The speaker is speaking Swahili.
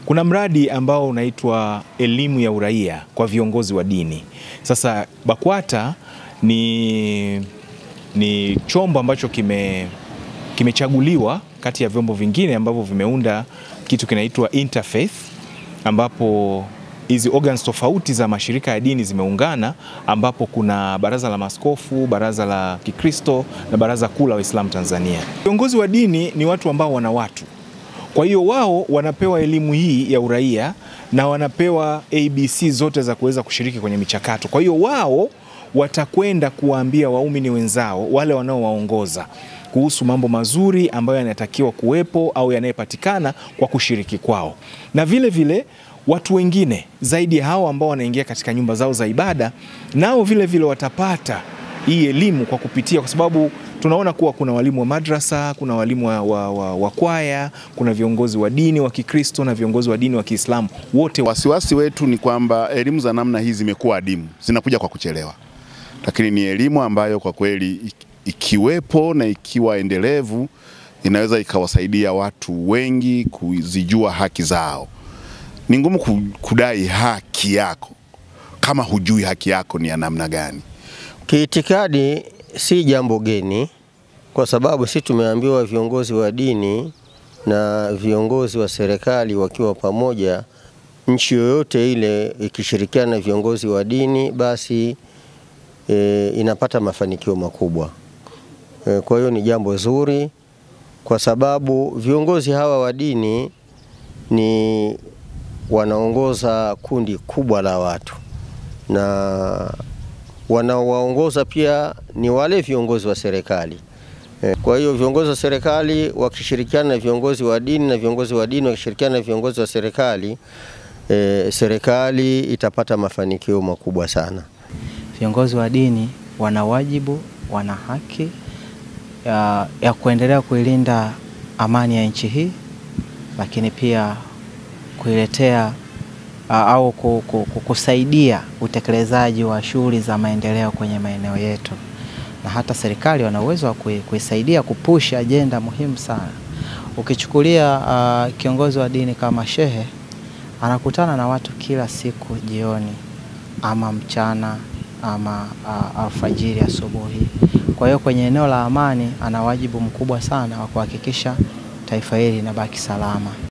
Kuna mradi ambao unaitwa elimu ya uraia kwa viongozi wa dini. Sasa BAKWATA ni chombo ambacho kimechaguliwa kati ya vyombo vingine ambavyo vimeunda kitu kinaitwa Interfaith, ambapo hizi organs tofauti za mashirika ya dini zimeungana, ambapo kuna baraza la maaskofu, baraza la Kikristo na baraza kuu la Waislamu Tanzania. Viongozi wa dini ni watu ambao wana watu. Kwa hiyo wao wanapewa elimu hii ya uraia na wanapewa ABC zote za kuweza kushiriki kwenye michakato. Kwa hiyo wao watakwenda kuwaambia waumini wenzao, wale wanaowaongoza, kuhusu mambo mazuri ambayo yanatakiwa kuwepo au yanayopatikana kwa kushiriki kwao. Na vile vile watu wengine zaidi hao ambao wanaingia katika nyumba zao za ibada, nao vile vile watapata hii elimu kwa kupitia, kwa sababu tunaona kuwa kuna walimu wa madrasa, kuna walimu wa kwaya, kuna viongozi wa dini wa Kikristo na viongozi wa dini wa Kiislamu wote. Wasiwasi wetu ni kwamba elimu za namna hizi zimekuwa adimu, zinakuja kwa kuchelewa. Lakini ni elimu ambayo kwa kweli ikiwepo na ikiwa endelevu inaweza ikawasaidia watu wengi kuzijua haki zao. Ni ngumu kudai haki yako kama hujui haki yako ni ya namna gani. Kiitikadi si jambo geni, kwa sababu sisi tumeambiwa viongozi wa dini na viongozi wa serikali wakiwa pamoja, nchi yoyote ile ikishirikiana na viongozi wa dini basi inapata mafanikio makubwa. Kwa hiyo ni jambo zuri, kwa sababu viongozi hawa wa dini ni wanaongoza kundi kubwa la watu, na wanaowaongoza pia ni wale viongozi wa serikali. Kwa hiyo viongozi wa serikali wakishirikiana na viongozi wa dini na viongozi wa dini wakishirikiana na viongozi wa serikali, serikali itapata mafanikio makubwa sana. Viongozi wa dini wana wajibu, wana haki ya kuendelea kuilinda amani ya nchi hii, lakini pia kuiletea au kusaidia utekelezaji wa shughuli za maendeleo kwenye maeneo yetu. Na hata serikali wana uwezo wa kuisaidia kupush agenda muhimu sana. Ukichukulia kiongozi wa dini kama shehe, anakutana na watu kila siku jioni ama mchana ama alfajiri, asubuhi. Kwa hiyo kwenye eneo la amani ana wajibu mkubwa sana wa kuhakikisha taifa hili linabaki salama.